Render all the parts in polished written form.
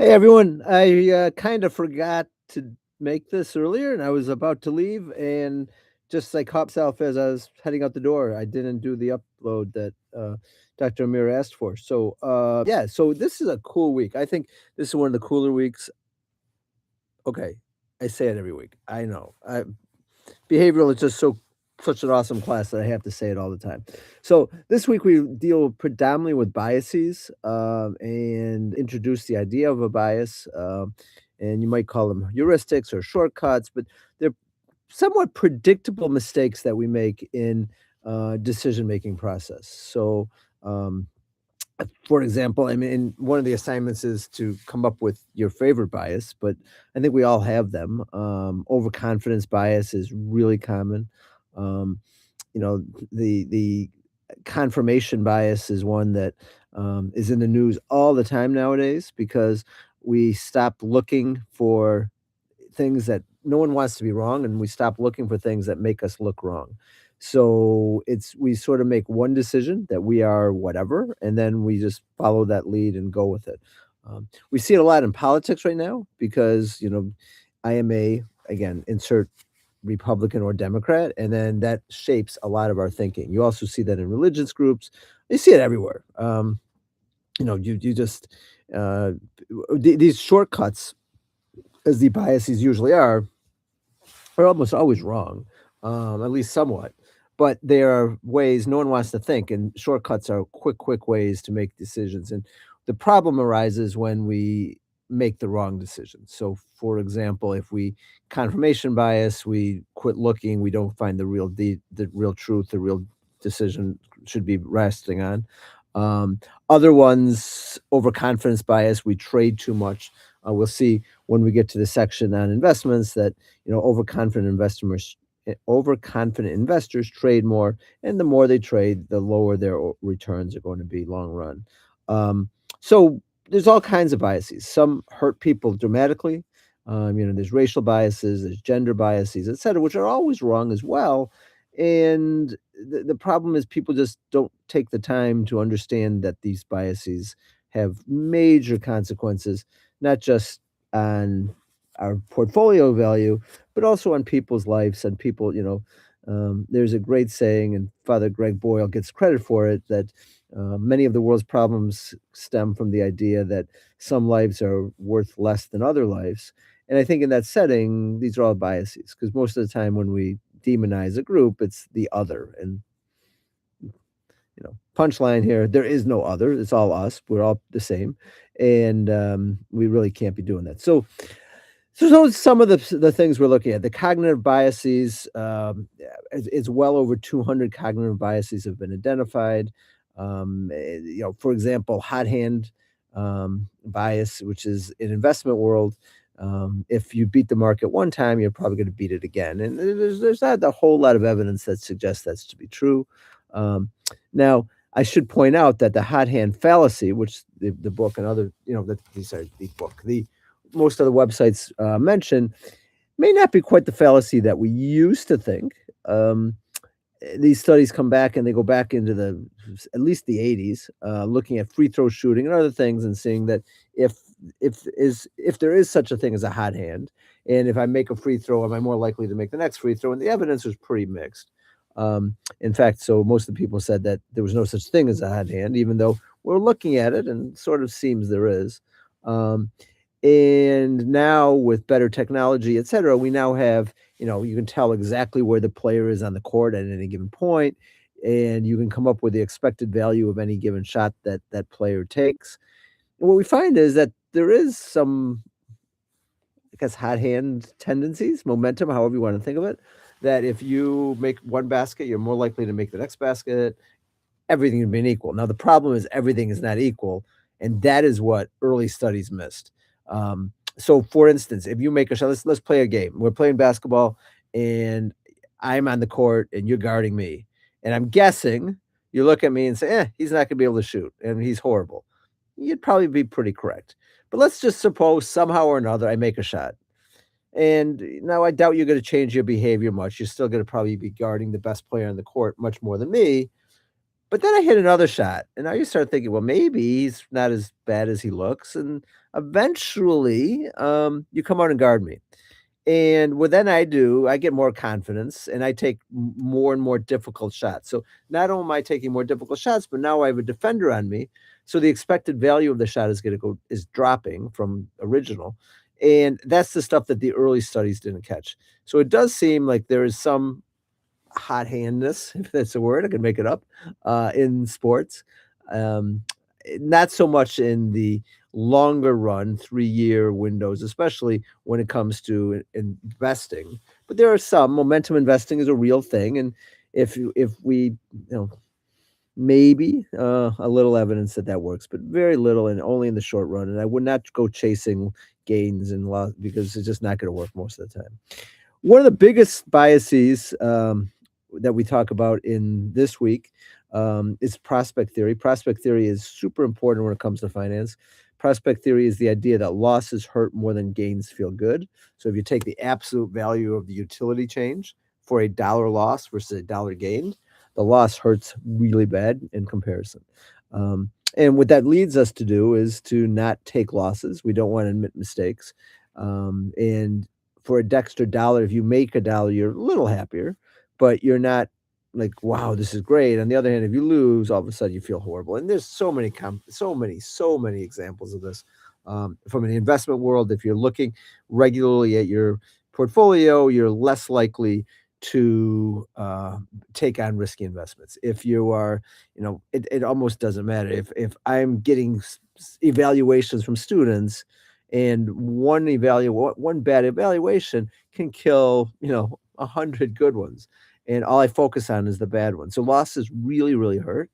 Hey everyone, I kind of forgot to make this earlier and I was about to leave and just like hops off as I was heading out the door. I didn't do the upload that Dr. Amir asked for. Yeah, so this is a cool week. I think this is one of the cooler weeks. Okay, I say it every week. I know. Behavioral is just such an awesome class that I have to say it all the time. So this week we deal predominantly with biases and introduce the idea of a bias, and you might call them heuristics or shortcuts, but they're somewhat predictable mistakes that we make in decision making process. Um, for example, I mean, one of the assignments is to come up with your favorite bias, but I think we all have them. Overconfidence bias is really common. Um, you know, the confirmation bias is one that is in the news all the time nowadays because we stop looking for things that no one wants to be wrong, and we stop looking for things that make us look wrong. So it's we sort of make one decision that we are whatever, and then we just follow that lead and go with it. We see it a lot in politics right now because I am a again insert Republican or Democrat, and then that shapes a lot of our thinking. You also see that in religious groups. You see it everywhere. You just uh, these shortcuts, as the biases usually are almost always wrong, at least somewhat. But there are ways no one wants to think, and shortcuts are quick ways to make decisions. And the problem arises when we make the wrong decision. So, for example, if we confirmation bias, we quit looking, we don't find the real truth, the real decision should be resting on. Other ones, overconfidence bias, we trade too much. We'll see when we get to the section on investments that overconfident investors trade more, and the more they trade, the lower their returns are going to be long run. So there's all kinds of biases. Some hurt people dramatically. There's racial biases, there's gender biases, etc., which are always wrong as well. And the problem is people just don't take the time to understand that these biases have major consequences, not just on our portfolio value, but also on people's lives and there's a great saying, and Father Greg Boyle gets credit for it, that many of the world's problems stem from the idea that some lives are worth less than other lives. And I think in that setting, these are all biases because most of the time when we demonize a group, it's the other. And punchline here, there is no other. It's all us. We're all the same, and we really can't be doing that. So those some of the things we're looking at. The cognitive biases, it's well over 200 cognitive biases have been identified. For example, hot hand bias, which is in investment world. If you beat the market one time, you're probably going to beat it again, and there's not a whole lot of evidence that suggests that's to be true. Now, I should point out that the hot hand fallacy, which the book and other, the most of the websites mention, may not be quite the fallacy that we used to think. These studies come back and they go back into at least the 80s, looking at free throw shooting and other things, and seeing that if if there is such a thing as a hot hand, and if I make a free throw, am I more likely to make the next free throw? And the evidence was pretty mixed. In fact, so most of the people said that there was no such thing as a hot hand, even though we're looking at it and sort of seems there is. Um, and now with better technology, et cetera, we now have, you can tell exactly where the player is on the court at any given point, and you can come up with the expected value of any given shot that that player takes. And what we find is that there is some, I guess, hot hand tendencies, momentum, however you want to think of it, that if you make one basket, you're more likely to make the next basket, everything being equal. Now, the problem is everything is not equal, and that is what early studies missed. So, for instance, if you make a shot, let's play a game. We're playing basketball, and I'm on the court, and you're guarding me, and I'm guessing you look at me and say, he's not going to be able to shoot, and he's horrible." You'd probably be pretty correct. But let's just suppose somehow or another I make a shot. And now I doubt you're going to change your behavior much. You're still going to probably be guarding the best player on the court much more than me, But then I hit another shot, and now you start thinking, well, maybe he's not as bad as he looks, and eventually, you come out and guard me. And what then I do, I get more confidence and I take more and more difficult shots. So not only am I taking more difficult shots, but now I have a defender on me. So the expected value of the shot is going to go is dropping from original. And that's the stuff that the early studies didn't catch. So it does seem like there is some hot handness, if that's a word, I could make it up, in sports. Um, Not so much in the longer run, 3-year windows, especially when it comes to investing. But there are some momentum investing is a real thing, and if we, maybe a little evidence that that works, but very little and only in the short run. And I would not go chasing gains and loss because it's just not going to work most of the time. One of the biggest biases, that we talk about in this week, is prospect theory. Prospect theory is super important when it comes to finance. Prospect theory is the idea that losses hurt more than gains feel good. So if you take the absolute value of the utility change for a dollar loss versus a dollar gain, the loss hurts really bad in comparison. And what that leads us to do is to not take losses. We don't want to admit mistakes. And for a Dexter dollar, if you make a dollar, you're a little happier, but you're not like, wow, this is great. On the other hand, if you lose, all of a sudden you feel horrible. And there's so many examples of this from an investment world. If you're looking regularly at your portfolio, you're less likely to take on risky investments. If you are, it almost doesn't matter. If I'm getting evaluations from students and one bad evaluation can kill, 100 good ones, and all I focus on is the bad one. So losses really, really hurt,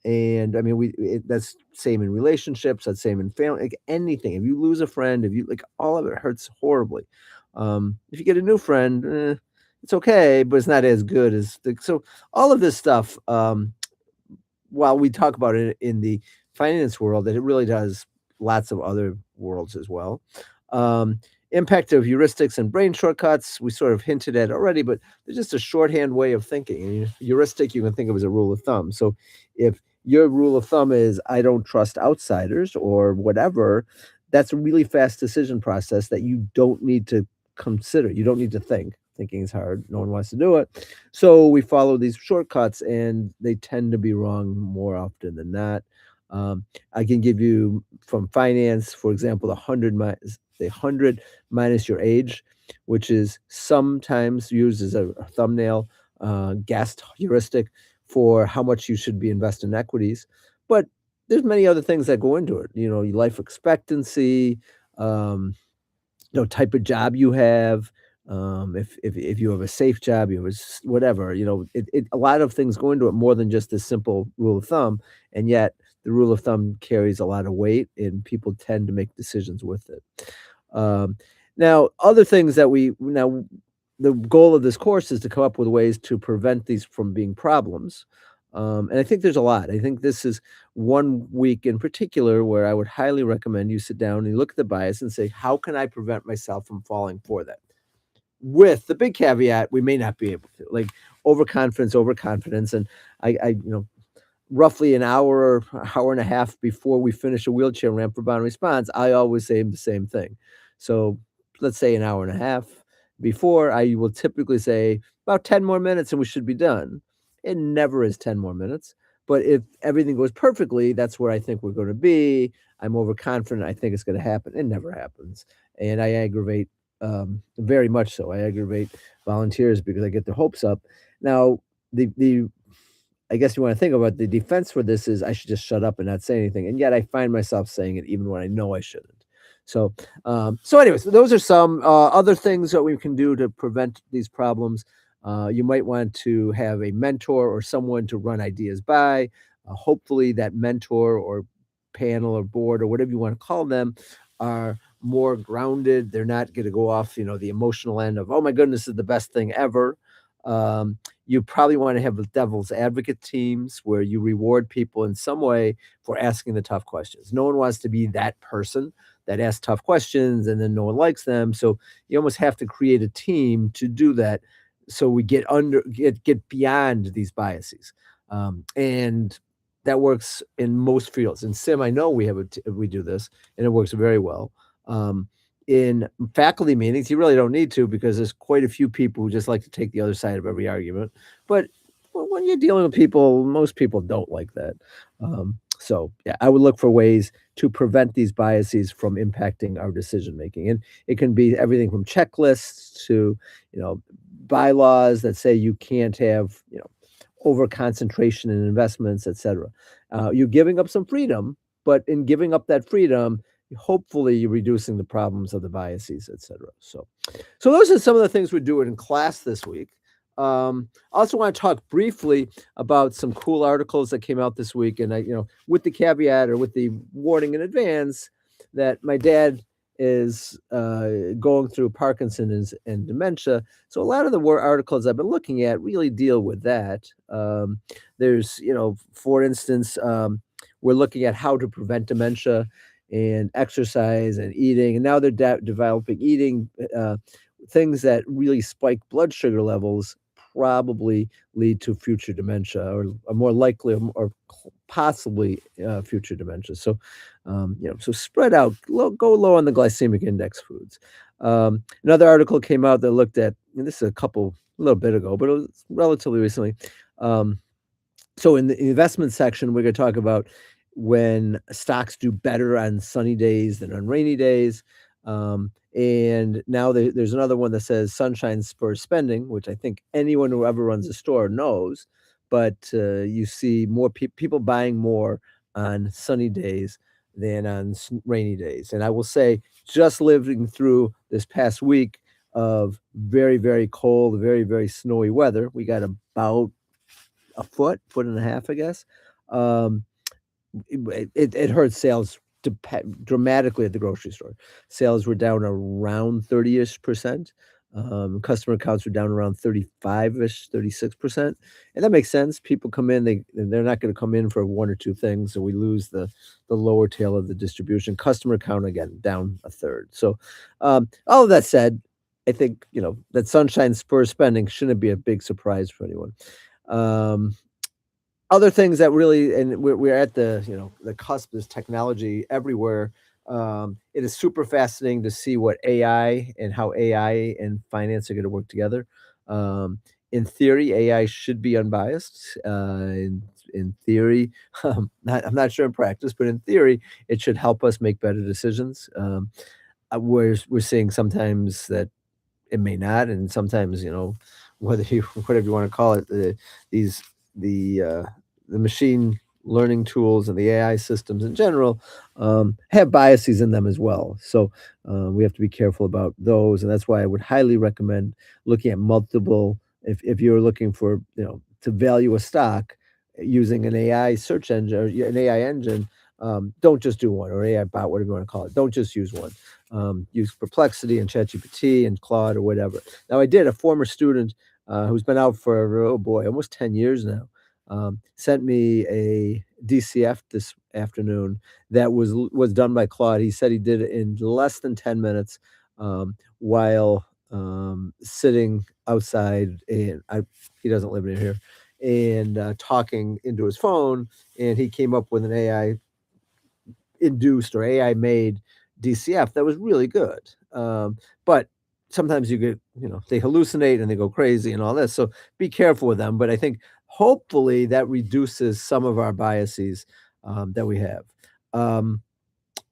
and I mean, that's same in relationships, that's same in family, like anything. If you lose a friend, if you like, all of it hurts horribly. If you get a new friend, it's okay, but it's not as good as the so all of this stuff, while we talk about it in the finance world, that it really does lots of other worlds as well. Um, Impact of heuristics and brain shortcuts, we sort of hinted at already, but they're just a shorthand way of thinking. And heuristic, you can think of as a rule of thumb. So if your rule of thumb is I don't trust outsiders or whatever, that's a really fast decision process that you don't need to consider. You don't need to think. Thinking is hard. No one wants to do it. So we follow these shortcuts and they tend to be wrong more often than not. I can give you from finance, for example, the 100 minus your age, which is sometimes used as a thumbnail guessed heuristic for how much you should be invested in equities. But there's many other things that go into it. Your life expectancy, um, type of job you have, if you have a safe job, you have whatever, a lot of things go into it more than just this simple rule of thumb, and yet the rule of thumb carries a lot of weight, and people tend to make decisions with it. Um, Now, other things that the goal of this course is to come up with ways to prevent these from being problems. And I think there's a lot. I think this is one week in particular where I would highly recommend you sit down and you look at the bias and say, how can I prevent myself from falling for that? With the big caveat, we may not be able to. Like overconfidence. And I roughly an hour, hour and a half before we finish a wheelchair ramp for Bound Response, I always say the same thing. So let's say an hour and a half before, I will typically say about 10 more minutes and we should be done. It never is 10 more minutes. But if everything goes perfectly, that's where I think we're going to be. I'm overconfident. I think it's going to happen. It never happens. And I aggravate, very much so. I aggravate volunteers because I get their hopes up. Now, the I guess you wanna think about the defense for this is I should just shut up and not say anything, and yet I find myself saying it even when I know I shouldn't. So, anyways, those are some, other things that we can do to prevent these problems. You might want to have a mentor or someone to run ideas by. Hopefully that mentor or panel or board or whatever you wanna call them are more grounded. They're not gonna go off, the emotional end of, "Oh my goodness, this is the best thing ever." You probably want to have devil's advocate teams where you reward people in some way for asking the tough questions. No one wants to be that person that asks tough questions and then no one likes them. So you almost have to create a team to do that. So we get beyond these biases. And that works in most fields. In sim, I know we do this, and it works very well. Um, in faculty meetings, you really don't need to because there's quite a few people who just like to take the other side of every argument. But when you're dealing with people, most people don't like that. So yeah, I would look for ways to prevent these biases from impacting our decision making, and it can be everything from checklists to you know bylaws that say you can't have over concentration in investments, etc. You're giving up some freedom, but in giving up that freedom, hopefully you're reducing the problems of the biases, etc. So those are some of the things we're doing in class this week. I also want to talk briefly about some cool articles that came out this week, and with the caveat or with the warning in advance that my dad is going through Parkinson's and dementia. So a lot of the articles I've been looking at really deal with that. There's, for instance, we're looking at how to prevent dementia and exercise and eating, and now they're developing eating things that really spike blood sugar levels probably lead to future dementia or more likely or possibly future dementia. So spread out, go low on the glycemic index foods. Another article came out that looked at, and this is a little bit ago, but it was relatively recently. Um, so in the investment section, we're going to talk about when stocks do better on sunny days than on rainy days. And now there's another one that says sunshine spurs spending, which I think anyone who ever runs a store knows. But you see more people buying more on sunny days than on rainy days. And I will say, just living through this past week of very, very cold, very, very snowy weather, we got about a foot and a half, I guess. Um, it hurt sales dramatically at the grocery store. Sales were down around 30-ish%. Customer accounts were down around 35-ish, 36%. And that makes sense. People come in, they're not going to come in for one or two things, so we lose the lower tail of the distribution. Customer count again down a third. So all of that said, I think that sunshine spurs spending shouldn't be a big surprise for anyone. Um, Other things that really, and we're at the cusp of this technology everywhere. It is super fascinating to see what AI and how AI and finance are gonna work together. In theory, AI should be unbiased. In theory, I'm not sure in practice, but in theory, it should help us make better decisions. We're seeing sometimes that it may not, and sometimes, whether you whatever you wanna call it, these the, uh, the machine learning tools and the AI systems in general, have biases in them as well. So, we have to be careful about those, and that's why I would highly recommend looking at multiple if you're looking for, to value a stock using an AI search engine or an AI engine, don't just do one or AI bot, whatever you wanna call it. Don't just use one. Use Perplexity and ChatGPT and Claude or whatever. Now, I did a former student who's been out for, oh boy, almost 10 years now, sent me a DCF this afternoon that was done by Claude. He said he did it in less than 10 minutes while sitting outside, and he doesn't live near here, and talking into his phone, and he came up with an AI induced or AI made DCF that was really good. But sometimes you get, they hallucinate and they go crazy and all this. So be careful with them. But I think hopefully that reduces some of our biases that we have. Um,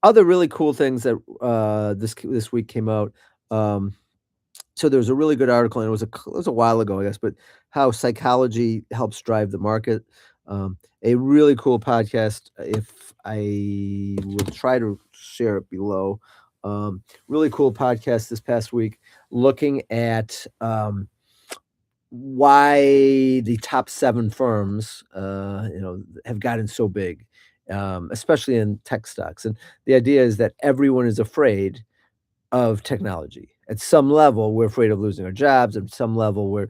Other really cool things that this week came out. Um, so there was a really good article, and it was a while ago, I guess, but how psychology helps drive the market. A really cool podcast. If I will try to share it below, really cool podcast this past week, looking at why the top 7 firms, have gotten so big, especially in tech stocks. And the idea is that everyone is afraid of technology. At some level, we're afraid of losing our jobs. At some level,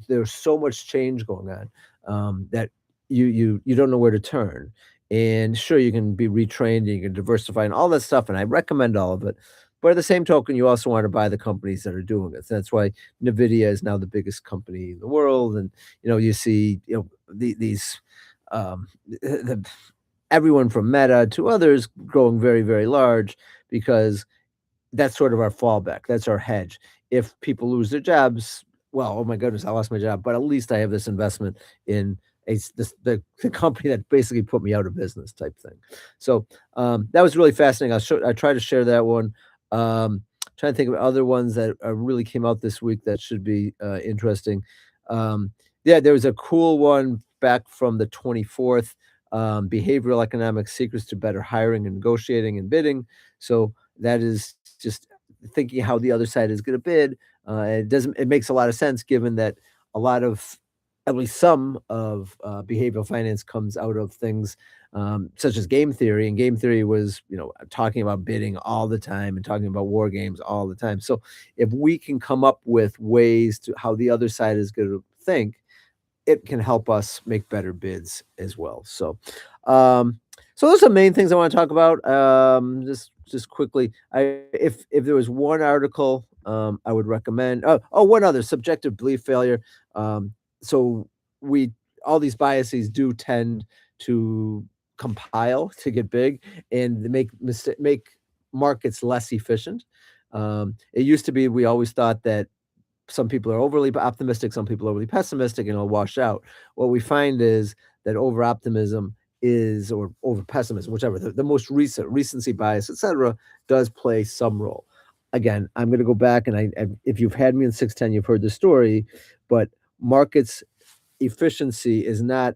there's so much change going on that you don't know where to turn. And sure, you can be retrained, and you can diversify, and all that stuff. And I recommend all of it. But at the same token, you also want to buy the companies that are doing it. That's why Nvidia is now the biggest company in the world, and you see these the everyone from Meta to others growing very, very large because that's sort of our fallback. That's our hedge. If people lose their jobs, well, oh my goodness, I lost my job, but at least I have this investment in the company that basically put me out of business type thing. So that was really fascinating. I try to share that one. Trying to think of other ones that really came out this week that should be interesting. Um, yeah, there was a cool one back from the 24th. Behavioral economic secrets to better hiring and negotiating and bidding. So that is just thinking how the other side is going to bid. It makes a lot of sense given that a lot of, at least some of behavioral finance comes out of things such as game theory. And game theory was, talking about bidding all the time and talking about war games all the time. So if we can come up with ways to how the other side is going to think, it can help us make better bids as well. Um, so those are the main things I want to talk about. Just quickly, if there was one article I would recommend. One other subjective belief failure. So we all these biases do tend to compile to get big and make markets less efficient. It used to be we always thought that some people are overly optimistic, some people are overly pessimistic, and it'll wash out. What we find is that over optimism is, or over pessimism, whichever, the most recency bias, etc., does play some role. Again, I'm going to go back and if you've had me in 610, you've heard the story, but markets efficiency is not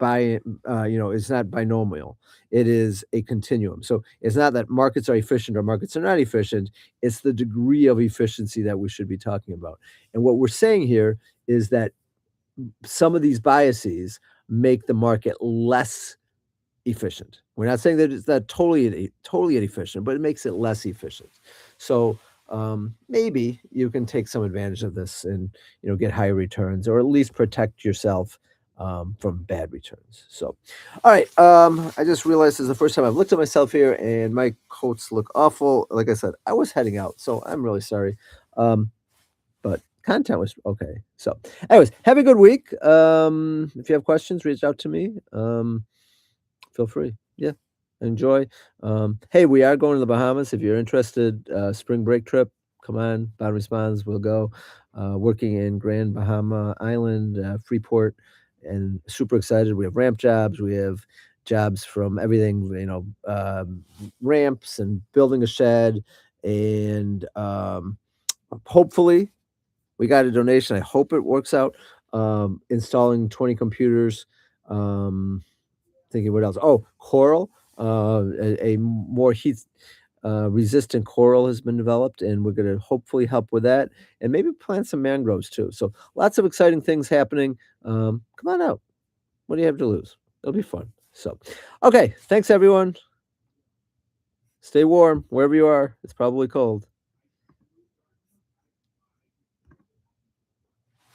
it's not binomial. It is a continuum. So it's not that markets are efficient or markets are not efficient. It's the degree of efficiency that we should be talking about. And what we're saying here is that some of these biases make the market less efficient. We're not saying that it's not totally inefficient, but it makes it less efficient. So maybe you can take some advantage of this and get higher returns, or at least protect yourself from bad returns. So, all right. I just realized this is the first time I've looked at myself here, and my coats look awful. Like I said, I was heading out, so I'm really sorry. But content was okay. So, anyways, have a good week. If you have questions, reach out to me. Feel free. Yeah. Enjoy. Hey, we are going to the Bahamas. If you're interested, spring break trip, come on. Bond Responds, we'll go. Working in Grand Bahama Island, Freeport, and super excited. We have ramp jobs. We have jobs from everything, ramps and building a shed. And hopefully, we got a donation. I hope it works out. Installing 20 computers. Thinking what else? Oh, coral. A more heat resistant coral has been developed, and we're going to hopefully help with that, and maybe plant some mangroves too. So lots of exciting things happening. Come on out. What do you have to lose? It'll be fun. So, okay. Thanks everyone. Stay warm wherever you are. It's probably cold.